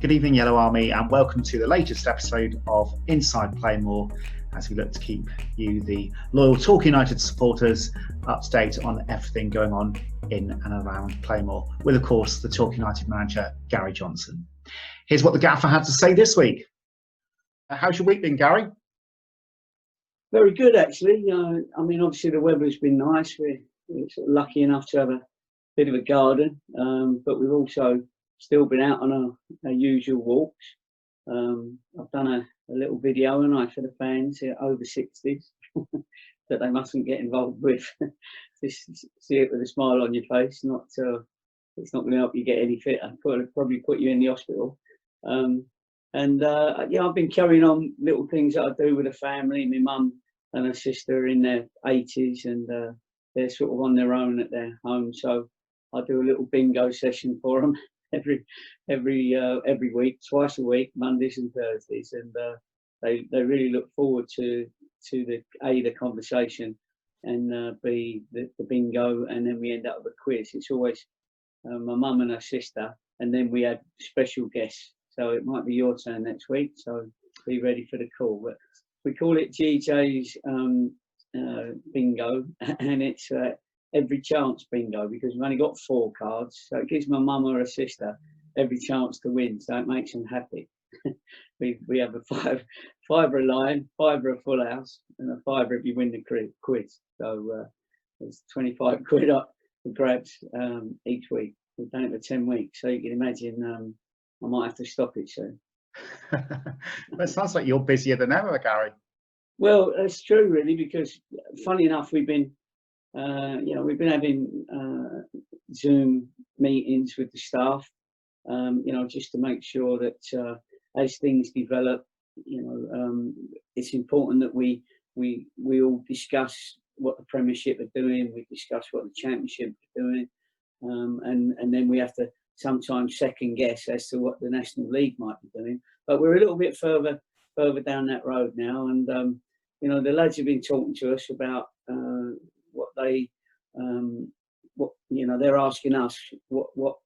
Good evening, Yellow Army, and welcome to the latest episode of Inside Plainmoor, as we look to keep you, the loyal Torquay United supporters, up to date on everything going on in and around Plainmoor, with, of course, the Torquay United manager, Gary Johnson. Here's what the gaffer had to say this week. How's your week been, Gary? Very good, actually. I mean, obviously the weather's been nice. We're sort of lucky enough to have a bit of a garden, but we've also still been out on our usual walks. I've done a little video and I for the fans over 60s that they mustn't get involved with. Just see it with a smile on your face. It's not going to help you get any fitter. Probably put you in the hospital. Yeah, I've been carrying on little things that I do with the family. My mum and her sister are in their 80s and they're sort of on their own at their home. So I do a little bingo session for them every week, twice a week, Mondays and Thursdays, and they really look forward to the conversation and b the bingo, and then we end up with a quiz. It's always my mum and her sister, and then we had special guests. So it might be your turn next week. So be ready for the call. But we call it GJ's bingo, and it's every chance bingo, because we've only got 4 cards, so it gives my mum or her sister every chance to win, so it makes them happy. we have a fiver a line, fiver a full house, and a fiver if you win the quiz. So there's 25 quid up for grabs each week. We've done it for 10 weeks, so you can imagine I might have to stop it soon. Well, it sounds like you're busier than ever, Gary. Well, that's true, really, because funny enough, we've been having Zoom meetings with the staff, just to make sure that as things develop, it's important that we all discuss what the Premiership are doing, we discuss what the Championship are doing, and then we have to sometimes second guess as to what the National League might be doing. But we're a little bit further down that road now, and the lads have been talking to us about they're asking us what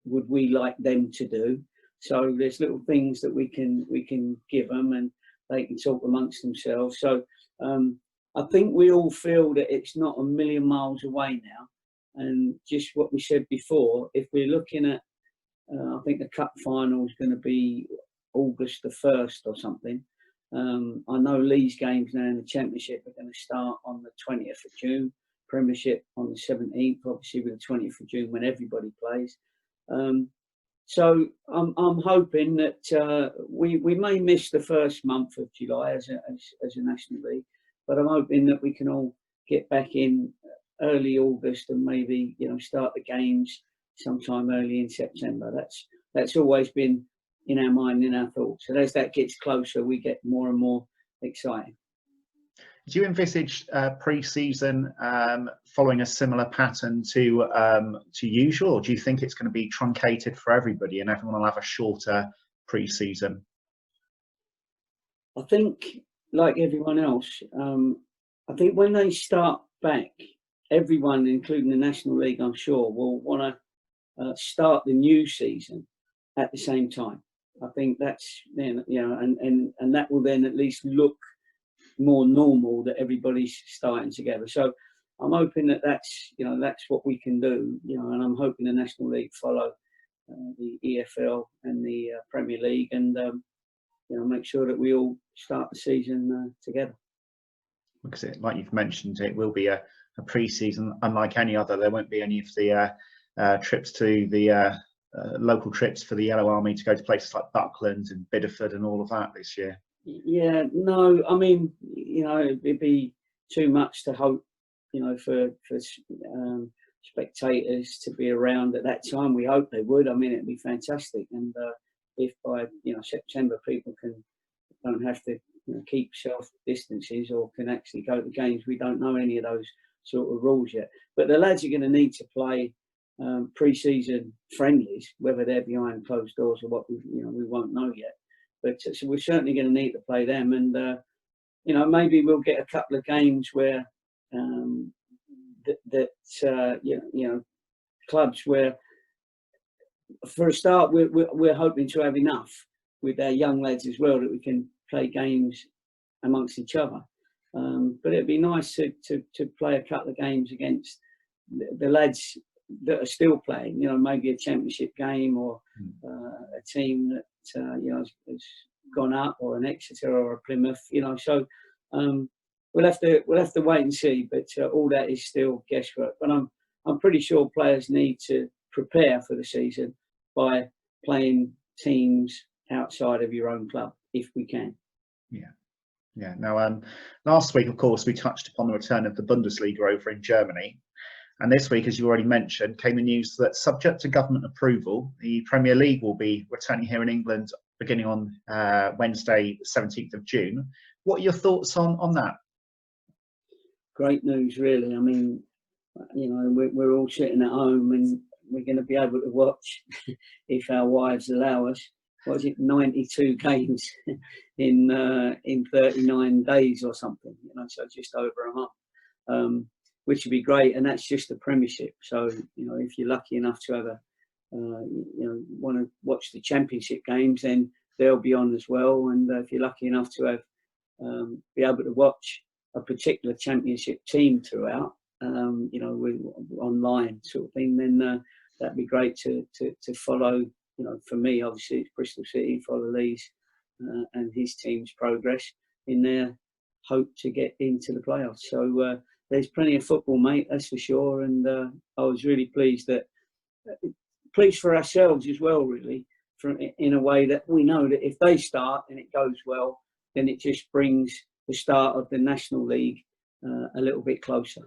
would we like them to do. So there's little things that we can give them, and they can talk amongst themselves. So I think we all feel that it's not a million miles away now. And just what we said before, if we're looking at, I think the cup final is going to be August the 1st or something. I know Lee's games now in the Championship are going to start on the 20th of June, Premiership on the 17th, obviously with the 20th of June when everybody plays. So I'm hoping that we may miss the first month of July as a National League, but I'm hoping that we can all get back in early August and maybe start the games sometime early in September. That's always been in our mind, in our thoughts. And as that gets closer, we get more and more exciting. Do you envisage pre-season following a similar pattern to usual, or do you think it's going to be truncated for everybody and everyone will have a shorter pre-season? I think, like everyone else, I think when they start back, everyone, including the National League, I'm sure, will want to start the new season at the same time. I think that's then, and that will then at least look more normal, that everybody's starting together. So I'm hoping that's what we can do, and I'm hoping the National League follow the EFL and the Premier League, and make sure that we all start the season together. Because like you've mentioned, it will be a pre-season unlike any other. There won't be any of the trips to the local trips for the Yellow Army to go to places like Buckland and Bideford and all of that this year. Yeah, no, I mean, it'd be too much to hope, for spectators to be around at that time. We hope they would. I mean, it'd be fantastic. And if by September people don't have to keep self distances or can actually go to games, we don't know any of those sort of rules yet. But the lads are going to need to play pre-season friendlies, whether they're behind closed doors or what, we won't know yet. But so we're certainly going to need to play them, and maybe we'll get a couple of games where clubs where for a start, we're hoping to have enough with our young lads as well that we can play games amongst each other. But it'd be nice to play a couple of games against the lads that are still playing. Maybe a championship game or a team that has gone up, or an Exeter or a Plymouth. So we'll have to wait and see. But all that is still guesswork. But I'm pretty sure players need to prepare for the season by playing teams outside of your own club if we can. Yeah. Now, last week, of course, we touched upon the return of the Bundesliga over in Germany. And this week, as you already mentioned, came the news that, subject to government approval, the Premier League will be returning here in England beginning on Wednesday, 17th of June. What are your thoughts on that? Great news, really. I mean, we're all sitting at home and we're going to be able to watch, if our wives allow us, 92 games in 39 days or something, so just over a month, which would be great. And that's just the Premiership. So, if you're lucky enough to have want to watch the Championship games, then they'll be on as well. And if you're lucky enough to have be able to watch a particular Championship team throughout, with online sort of thing, then that'd be great to follow. For me, obviously, it's Bristol City, follow Lee's and his team's progress in their hope to get into the playoffs. So there's plenty of football, mate, that's for sure. And I was really pleased for ourselves as well, really, in a way that we know that if they start and it goes well, then it just brings the start of the National League a little bit closer.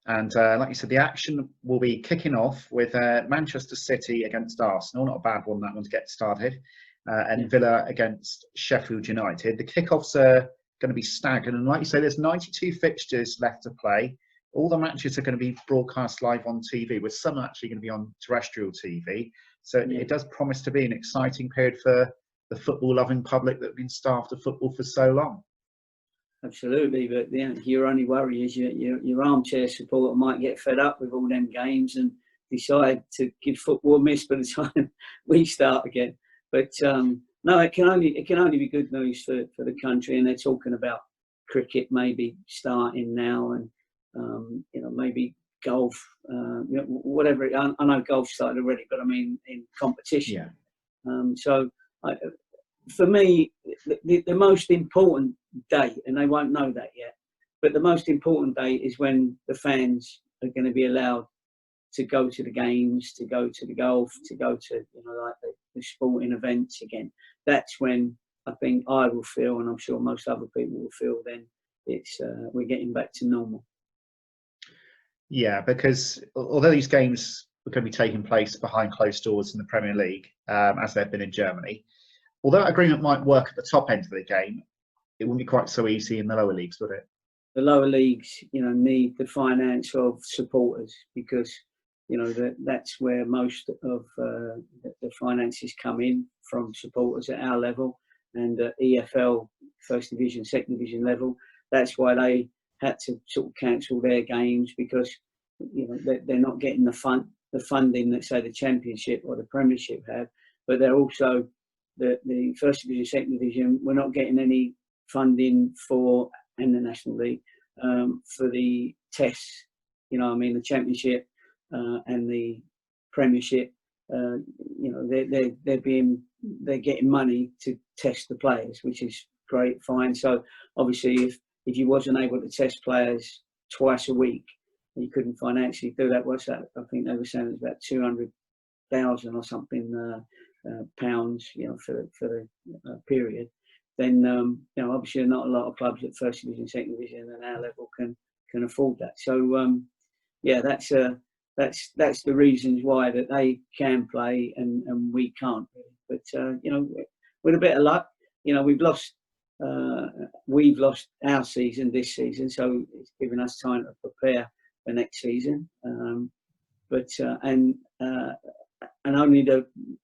And like you said, the action will be kicking off with Manchester City against Arsenal. Not a bad one, that one, to get started. And Villa against Sheffield United. The kickoffs are going to be staggered. And like you say, there's 92 fixtures left to play. All the matches are going to be broadcast live on TV, with some actually going to be on terrestrial TV. So it does promise to be an exciting period for the football-loving public that have been starved of football for so long. Absolutely, but your only worry is your armchair supporter might get fed up with all them games and decide to give football a miss by the time we start again. But no, it can only be good news for the country. And they're talking about cricket maybe starting now, and maybe golf, whatever. I know golf started already, but I mean in competition. For me, the most important day, and they won't know that yet, but the most important day is when the fans are going to be allowed to go to the games, to go to the golf, to go to like the sporting events again. That's when I think I will feel, and I'm sure most other people will feel, then it's we're getting back to normal. Yeah, because although these games are going to be taking place behind closed doors in the Premier League, as they've been in Germany, although that agreement might work at the top end of the game, it wouldn't be quite so easy in the lower leagues, would it? The lower leagues, need the finance of supporters, because that's where most of the finances come in, from supporters at our level, and EFL, First Division, Second Division level. That's why they had to sort of cancel their games, because they're not getting the funding that, say, the Championship or the Premiership have, but they're also the First Division, Second Division. We're not getting any funding for, and the National League, for the tests. The Championship and the Premiership. They're getting money to test the players, which is great, fine. So obviously, if you wasn't able to test players twice a week, you couldn't financially do that. What's that? I think they were saying it's about 200,000 or something pounds, for the period. Then obviously not a lot of clubs at First Division, Second Division, and our level can afford that. So that's the reasons why that they can play and we can't. But with a bit of luck, we've lost our season this season, so it's given us time to prepare for next season. And only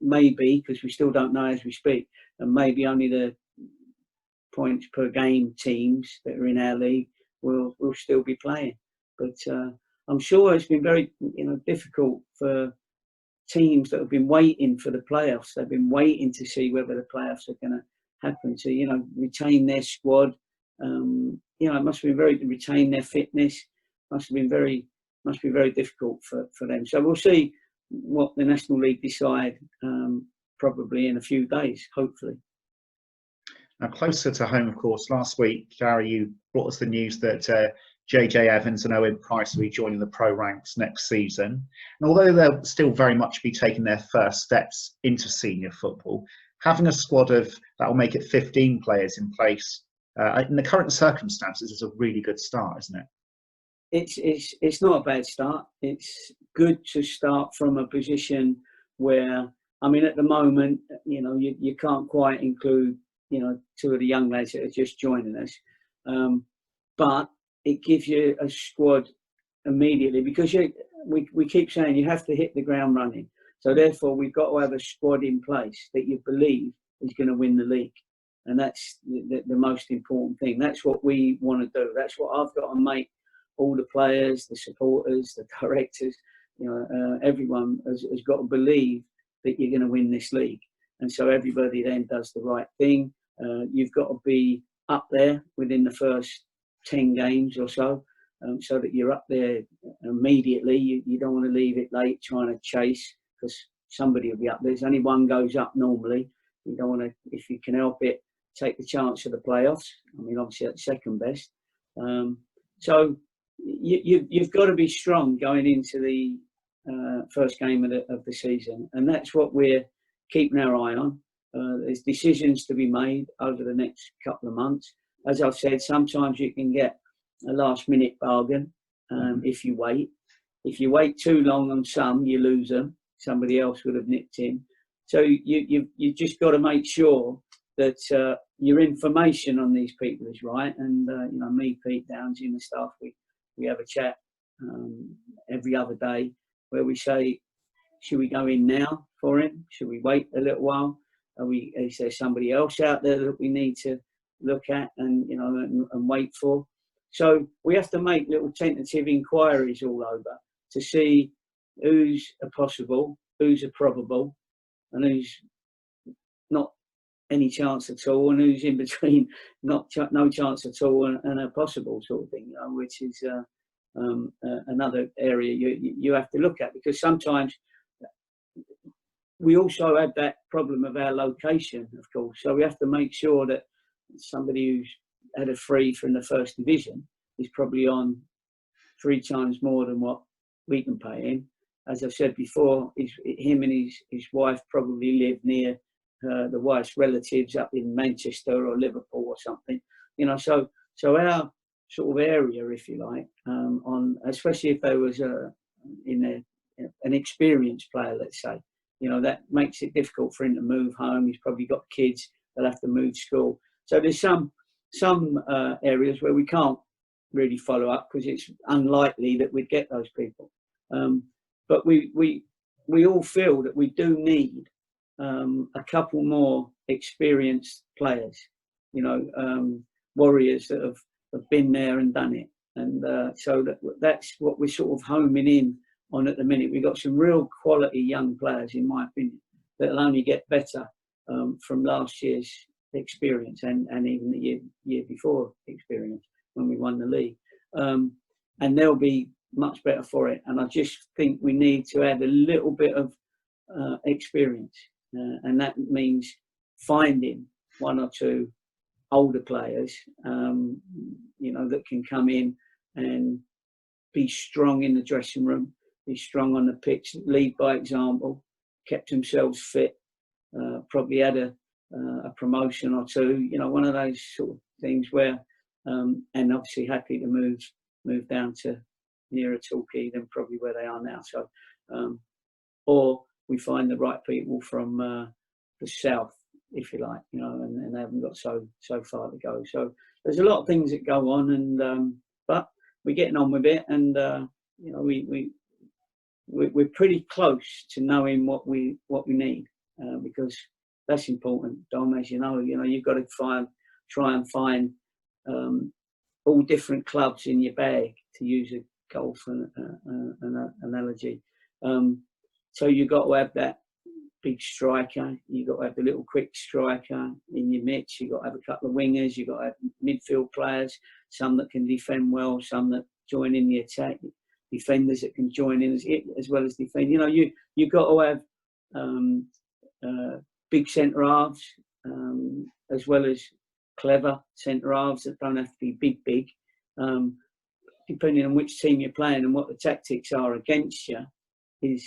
maybe, because we still don't know as we speak, and maybe only the points per game teams that are in our league will still be playing. But I'm sure it's been very difficult for teams that have been waiting for the playoffs. They've been waiting to see whether the playoffs are going to happen. To retain their squad. It must be to retain their fitness. Must be very difficult for them. So we'll see what the National League decide probably in a few days, hopefully. Now, closer to home, of course, last week, Gary, you brought us the news that JJ Evans and Owen Price will be joining the pro ranks next season. And although they'll still very much be taking their first steps into senior football, having a squad that will make it 15 players in place in the current circumstances is a really good start, isn't it? It's not a bad start. It's good to start from a position where, I mean, at the moment, you can't quite include, two of the young lads that are just joining us. But it gives you a squad immediately, because we keep saying you have to hit the ground running. So therefore, we've got to have a squad in place that you believe is going to win the league. And that's the most important thing. That's what we want to do. That's what I've got to make all the players, the supporters, the directors, everyone has got to believe that you're going to win this league. And so everybody then does the right thing. You've got to be up there within the first 10 games or so, so that you're up there immediately. You don't want to leave it late trying to chase, because somebody will be up there. There's only one goes up normally. You don't want to, if you can help it, take the chance of the playoffs. I mean, obviously that's second best. So you've got to be strong going into the first game of the season, and that's what we're keeping our eye on. There's decisions to be made over the next couple of months. As I've said, sometimes you can get a last-minute bargain if you wait. If you wait too long on some, you lose them. Somebody else would have nipped in. So you just got to make sure that your information on these people is right. And me, Pete Downsy, and the staff, we have a chat every other day where we say, should we go in now for him? Should we wait a little while? Is there somebody else out there that we need to look at and wait for? So we have to make little tentative inquiries all over to see who's a possible, who's a probable, and who's not any chance at all, and who's in between no chance at all and a possible sort of thing, which is another area you have to look at, because sometimes we also have that problem of our location, of course. So we have to make sure that somebody who's had a free from the first division is probably on 3 times more than what we can pay him. As I've said before, him and his wife probably live near the wife's relatives up in Manchester or Liverpool or something. So our sort of area, if you like, especially if there was an experienced player, let's say, that makes it difficult for him to move home. He's probably got kids; they'll have to move school. So there's some areas where we can't really follow up because it's unlikely that we'd get those people. But we all feel that we do need a couple more experienced players, warriors that have been there and done it. And so that's what we're sort of homing in on at the minute. We've got some real quality young players, in my opinion, that'll only get better from last year's experience and even the year before experience when we won the league. And they'll be much better for it. And I just think we need to add a little bit of experience. And that means finding 1 or 2 older players, that can come in and be strong in the dressing room, be strong on the pitch, lead by example, kept themselves fit, probably had a promotion or 2, one of those sort of things where, and obviously happy to move down to nearer Torquay than probably where they are now. So, or we find the right people from the south, if you like, and they haven't got so far to go. So there's a lot of things that go on, and but we're getting on with it, and we're pretty close to knowing what we need, because that's important, Dom. As you know, you've got to try and find all different clubs in your bag, to use a golf analogy. So you've got to have that big striker, you've got to have the little quick striker in your midst, you've got to have a couple of wingers, you've got to have midfield players, some that can defend well, some that join in the attack, defenders that can join in as well as defend. You know, you've got to have big centre halves, as well as clever centre halves that don't have to be big. Depending on which team you're playing and what the tactics are against you, is,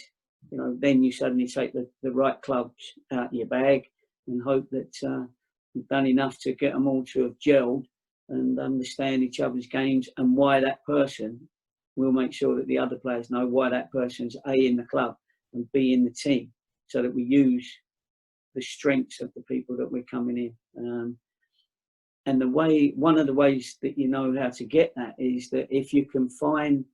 you know, then you suddenly take the right clubs out of your bag and hope that you've done enough to get them all to have gelled and understand each other's games, and why that person will make sure that the other players know why that person's A, in the club, and B, in the team, so that we use the strengths of the people that we're coming in. And one of the ways that you know how to get that is that if you can find,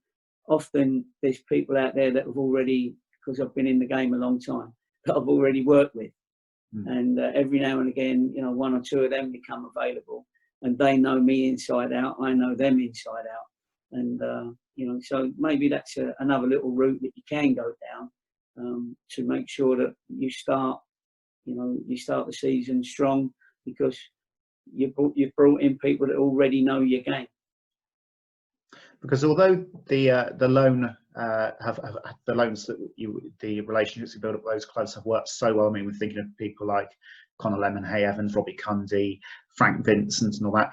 often there's people out there that have already, because I've been in the game a long time, that I've already worked with. And every now and again, you know, one or two of them become available, and they know me inside out, I know them inside out. And, you know, so maybe that's another little route that you can go down, to make sure that you start the season strong, because you've brought in people that already know your game. Because although the loans that the relationships you build up with those clubs have worked so well. I mean, we're thinking of people like Conor Lemon, Hay Evans, Robbie Cundy, Frank Vincent, and all that.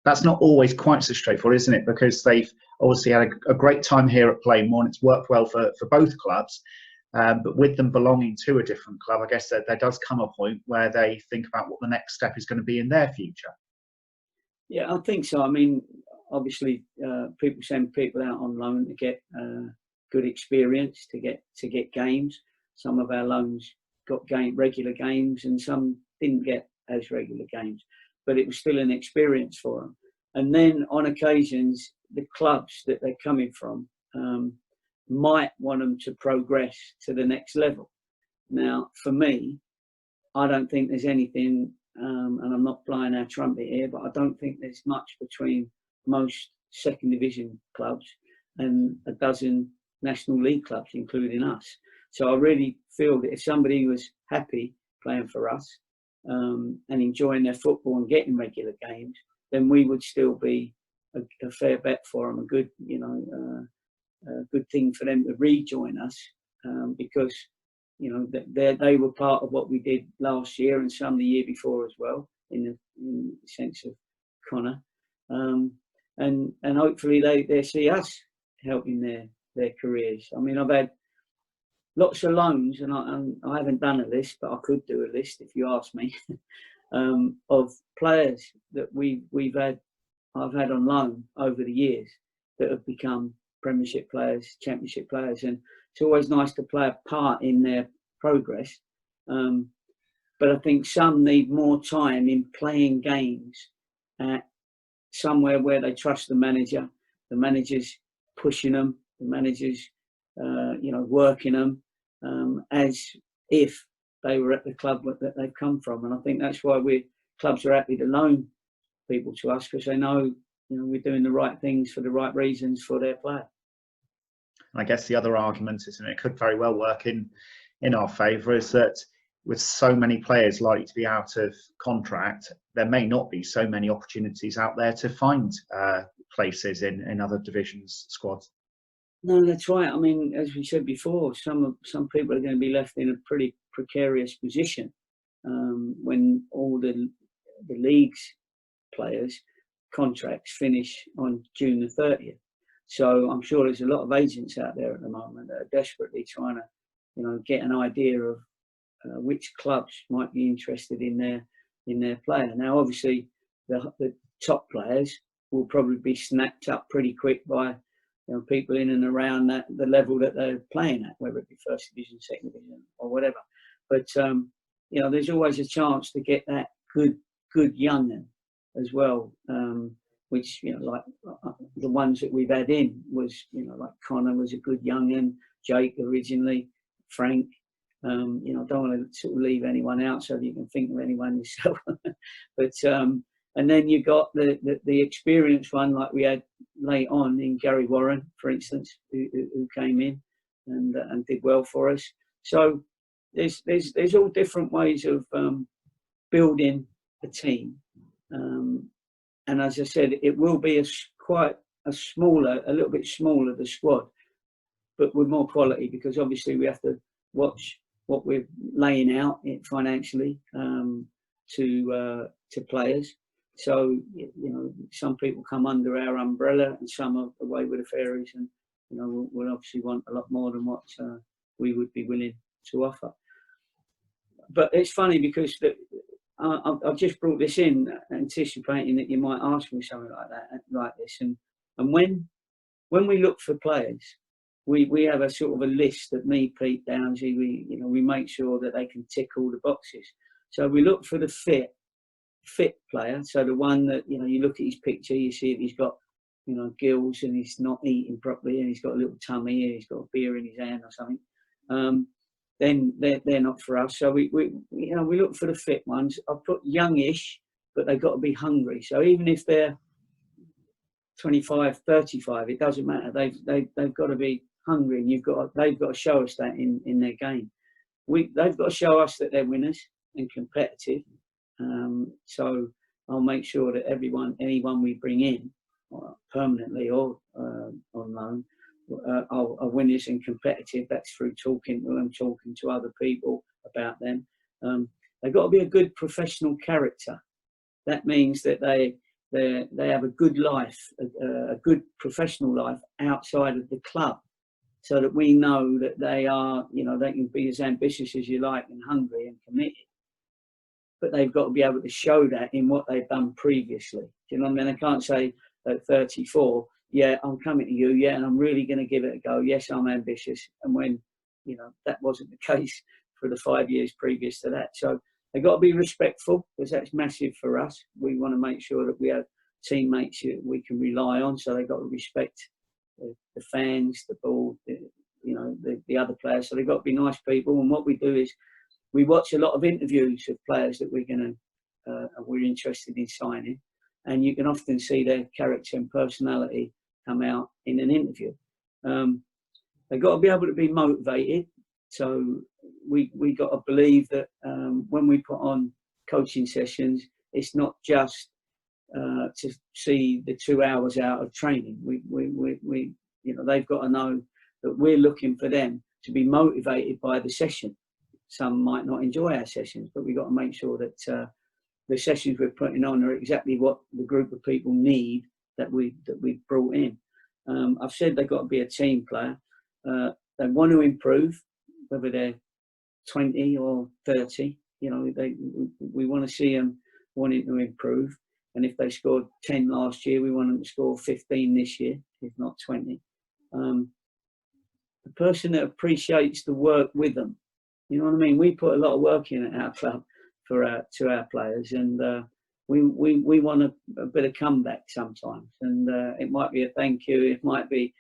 That's not always quite so straightforward, isn't it? Because they've obviously had a great time here at Plainmoor, and it's worked well for both clubs. But with them belonging to a different club, I guess that there does come a point where they think about what the next step is going to be in their future. Yeah, I think so. I mean, obviously, people send people out on loan to get good experience, to get games. Some of our loans got regular games, and some didn't get as regular games, but it was still an experience for them. And then on occasions, the clubs that they're coming from might want them to progress to the next level. Now, for me, I don't think there's anything, and I'm not blowing our trumpet here, but I don't think there's much between most second division clubs and a dozen National League clubs, including us. So I really feel that if somebody was happy playing for us and enjoying their football and getting regular games, then we would still be a fair bet for them, a good, good thing for them to rejoin us, because, you know, they were part of what we did last year and some the year before as well, in the sense of Connor. And hopefully they see us helping their careers. I mean, I've had lots of loans, and I haven't done a list, but I could do a list if you ask me, of players that I've had on loan over the years that have become Premiership players, Championship players, and it's always nice to play a part in their progress. But I think some need more time in playing games at somewhere where they trust the manager's pushing them, the manager's working them as if they were at the club that they've come from. And I think that's why clubs are happy to loan people to us, because they know, we're doing the right things for the right reasons for their player. I guess the other argument is, and it could very well work in our favour, is that with so many players likely to be out of contract, there may not be so many opportunities out there to find places in other divisions squads. No, that's right. I mean, as we said before, some people are going to be left in a pretty precarious position when all the league's players' contracts finish on June the 30th. So I'm sure there's a lot of agents out there at the moment that are desperately trying to, get an idea of which clubs might be interested in their player. Now, obviously, the top players will probably be snapped up pretty quick by people in and around the level that they're playing at, whether it be first division, second division, or whatever. But there's always a chance to get that good young'un as well, which like the ones that we've had in was like Connor was a good young'un, Jake originally, Frank. I don't want to sort of leave anyone out, so you can think of anyone yourself. But and then you got the experienced one, like we had late on in Gary Warren, for instance, who came in and did well for us. So there's all different ways of building a team, and as I said, it will be quite a little bit smaller the squad, but with more quality, because obviously we have to watch what we're laying out financially to players. So some people come under our umbrella, and some are away with the fairies, and we'll obviously want a lot more than what we would be willing to offer. But it's funny because I've just brought this in, anticipating that you might ask me something like this, and when we look for players, we have a sort of a list that me, Pete, Downsy, we make sure that they can tick all the boxes. So we look for the fit player. So the one that you look at his picture, you see that he's got gills, and he's not eating properly, and he's got a little tummy, and he's got a beer in his hand or something. Then they're not for us. So we look for the fit ones. I've put youngish, but they've got to be hungry. So even if they're 25, 35, it doesn't matter. They've got to be hungry, and they've got to show us that in their game. They've got to show us that they're winners and competitive. So I'll make sure that anyone we bring in, permanently or on loan, are winners and competitive. That's through talking to them, talking to other people about them. They've got to be a good professional character. That means that they have a good life, a good professional life outside of the club, so that we know that they are, they can be as ambitious as you like and hungry and committed. But they've got to be able to show that in what they've done previously. Do you know what I mean? I can't say at 34, yeah, I'm coming to you, yeah, and I'm really going to give it a go. Yes, I'm ambitious. And when, that wasn't the case for the 5 years previous to that. So they've got to be respectful, because that's massive for us. We want to make sure that we have teammates that we can rely on. So they've got to respect the fans, the board, the other players. So they've got to be nice people. And what we do is we watch a lot of interviews of players that we're interested in signing, and you can often see their character and personality come out in an interview. They've got to be able to be motivated. So we got to believe that when we put on coaching sessions, it's not just to see the 2 hours out of training. They've got to know that we're looking for them to be motivated by the session. Some might not enjoy our sessions, but we've got to make sure that the sessions we're putting on are exactly what the group of people need that we've brought in. I've said they've got to be a team player. They want to improve, whether they're 20 or 30. We want to see them wanting to improve. And if they scored 10 last year, we want them to score 15 this year, if not 20. The person that appreciates the work with them. You know what I mean? We put a lot of work in at our club to our players, and we want a bit of comeback sometimes. And it might be a thank you. It might be,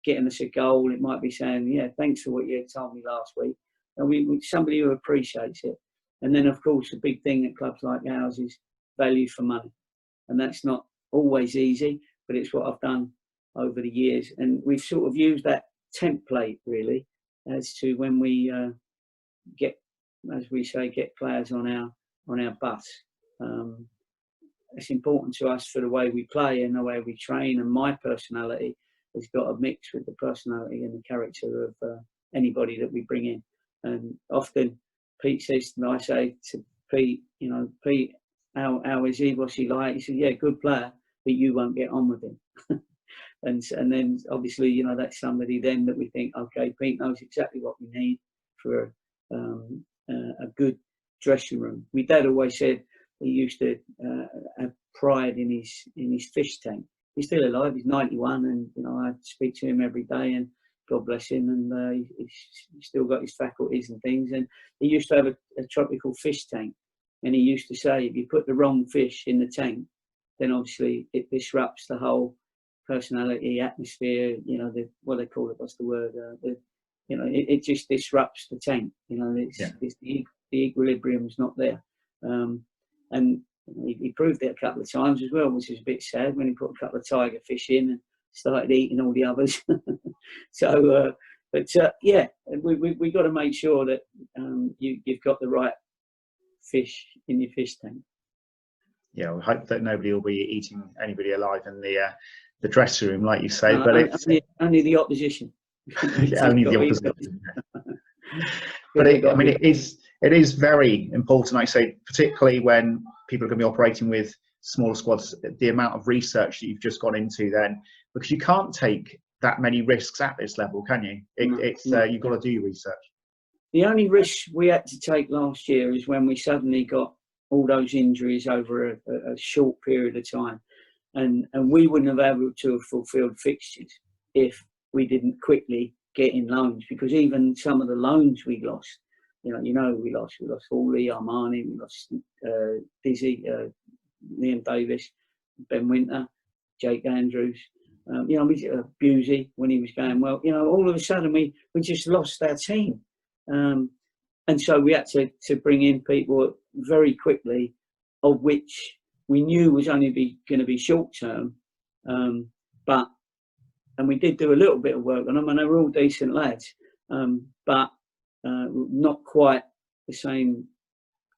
getting us a goal. It might be saying, yeah, thanks for what you told me last week. And somebody who appreciates it. And then, of course, the big thing at clubs like ours is value for money. And that's not always easy, but it's what I've done over the years. And we've sort of used that template, really, as to when we get, as we say, get players on our bus. It's important to us for the way we play and the way we train, and my personality has got a mix with the personality and the character of anybody that we bring in. And often Pete says to me, I say to Pete, Pete, how is he? What's he like? He said, yeah, good player, but you won't get on with him. and then obviously, that's somebody then that we think, okay, Pete knows exactly what we need for a good dressing room. My dad always said he used to have pride in his fish tank. He's still alive. He's 91, and I speak to him every day, and God bless him. And he's still got his faculties and things. And he used to have a tropical fish tank, and he used to say, if you put the wrong fish in the tank, then obviously it disrupts the whole personality, atmosphere. What they call it? What's the word? It just disrupts the tank. It's the equilibrium's not there. And he proved it a couple of times as well, which is a bit sad when he put a couple of tiger fish in and started eating all the others. So But yeah, we got to make sure that you've got the right fish in your fish tank. Yeah, we hope that nobody will be eating anybody alive in the dressing room, like you say. But it's only the opposition. only the opposition. But I mean, it is very important, I say, particularly when people are going to be operating with smaller squads, the amount of research that you've just gone into then, because you can't take that many risks at this level, can you? You've got to do your research. The only risk we had to take last year is when we suddenly got all those injuries over a short period of time, and we wouldn't have been able to have fulfilled fixtures if we didn't quickly get in loans, because even some of the loans we lost, we lost Hawley, Armani, we lost Dizzy, Liam Davis, Ben Winter, Jake Andrews, Busey when he was going well. All of a sudden we just lost our team, and so we had to bring in people very quickly, of which we knew was only going to be short term, and we did do a little bit of work on them, and they were all decent lads, but not quite the same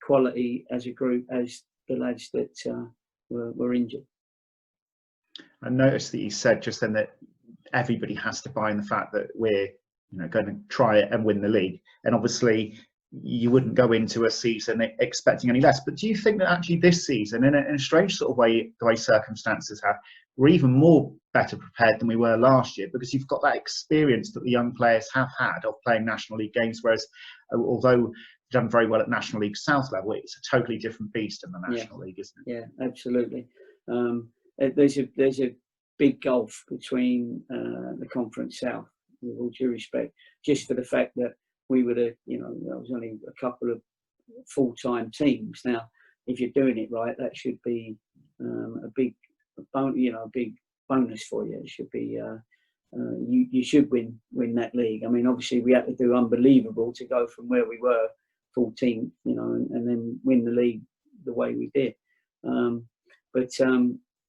quality as a group as the lads that were injured. I noticed that you said just then that everybody has to buy in the fact that we're going to try it and win the league, and obviously you wouldn't go into a season expecting any less. But do you think that actually this season, in a strange sort of way, the way circumstances have, we're even more better prepared than we were last year, because you've got that experience that the young players have had of playing National League games, whereas although they've done very well at National League South level, it's a totally different beast in the National League, isn't it? Yeah, absolutely. There's a big gulf between the Conference South, with all due respect, just for the fact that we were there was only a couple of full-time teams. Now, if you're doing it right, that should be a big bonus for you. It should be you should win that league. I mean, obviously we had to do unbelievable to go from where we were 14th, and then win the league the way we did.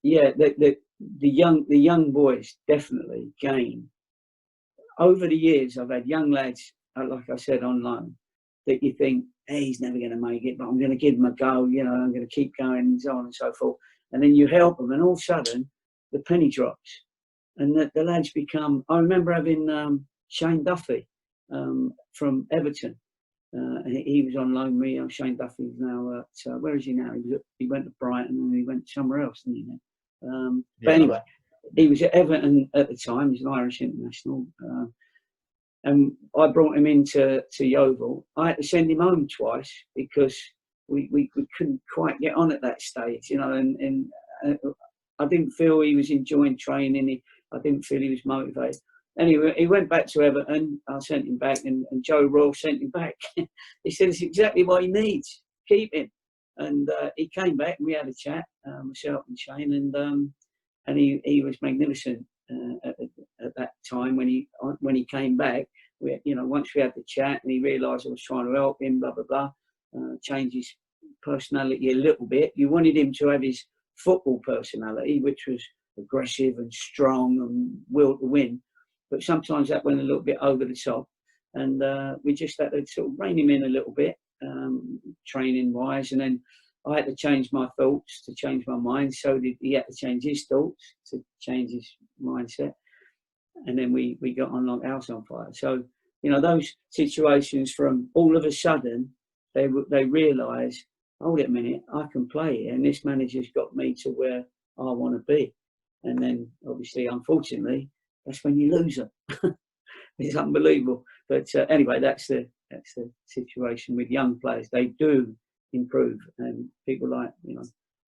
The young boys definitely gain. Over the years, I've had young lads, like I said, on loan, that you think, hey, he's never going to make it, but I'm going to give him a go, I'm going to keep going, and so on and so forth. And then you help them, and all of a sudden, the penny drops. And the lads become... I remember having Shane Duffy from Everton. He was on loan me. Shane Duffy's now at... where is he now? He went to Brighton, and he went somewhere else, didn't he? But anyway, he was at Everton at the time. He's an Irish international. And I brought him into Yeovil. I had to send him home twice because we couldn't quite get on at that stage, and I didn't feel he was enjoying training. I didn't feel he was motivated. Anyway, he went back to Everton. I sent him back, and Joe Royal sent him back. He said, it's exactly what he needs. Keep him. And he came back, and we had a chat, myself and Shane, and he was magnificent at that time when he came back. Once we had the chat, and he realised I was trying to help him, blah blah blah, change his personality a little bit. You wanted him to have his football personality, which was aggressive and strong and will to win, but sometimes that went a little bit over the top, and we just had to sort of rein him in a little bit, training wise, and then I had to change my thoughts to change my mind. So did he had to change his thoughts to change his mindset. And then we got on like house on fire. So, those situations, from all of a sudden, they realise, hold it a minute, I can play here, and this manager's got me to where I want to be. And then, obviously, unfortunately, that's when you lose them. It's unbelievable. But anyway, that's the situation with young players. They do improve, and people like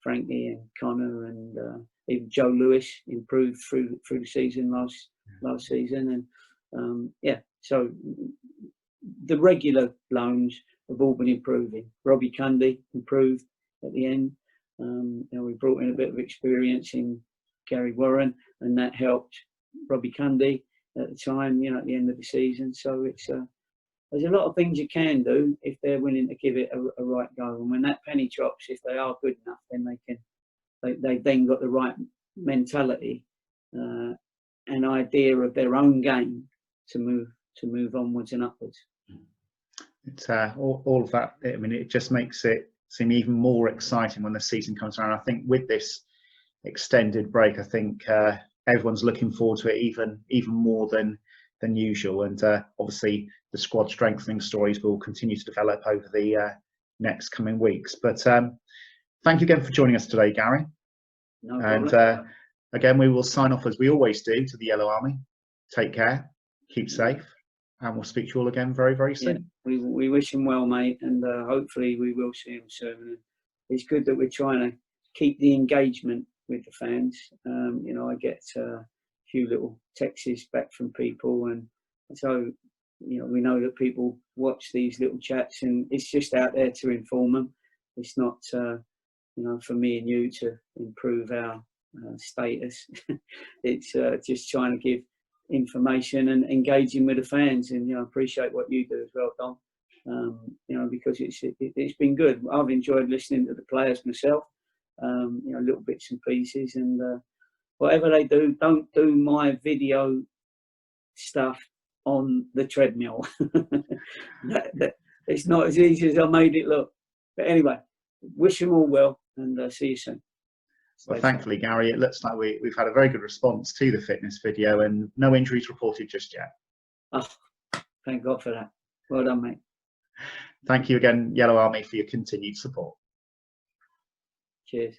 Frankie and Connor and even Joe Lewis improved through the season last season, and so the regular loans have all been improving. Robbie Cundy improved at the end. We brought in a bit of experience in Gary Warren, and that helped Robbie Cundy at the time, at the end of the season. So it's there's a lot of things you can do if they're willing to give it a right go. And when that penny drops, if they are good enough, then they've then got the right mentality, an idea of their own game to move onwards and upwards. It's all of that. I mean, it just makes it seem even more exciting when the season comes around. I think with this extended break, I think everyone's looking forward to it even more than usual. And obviously, the squad strengthening stories will continue to develop over the next coming weeks. But thank you again for joining us today, Gary. No and problem. again, we will sign off as we always do to the Yellow Army. Take care, keep safe, and we'll speak to you all again very, very soon. Yeah, we wish him well, mate, and hopefully we will see him soon. And it's good that we're trying to keep the engagement with the fans. You know, I get a few little texts back from people, and so you know, we know that people watch these little chats, and it's just out there to inform them. It's not, you know, for me and you to improve our status. It's just trying to give information and engaging with the fans, and you know, appreciate what you do as well, Dom. You know, because it's been good. I've enjoyed listening to the players myself. You know, little bits and pieces, and whatever they do, don't do my video stuff on the treadmill. It's not as easy as I made it look. But anyway, wish them all well, and see you soon. Well, thankfully, Gary, it looks like we've had a very good response to the fitness video, and no injuries reported just yet. Oh, thank God for that. Well done, mate. Thank you again, Yellow Army, for your continued support. Cheers.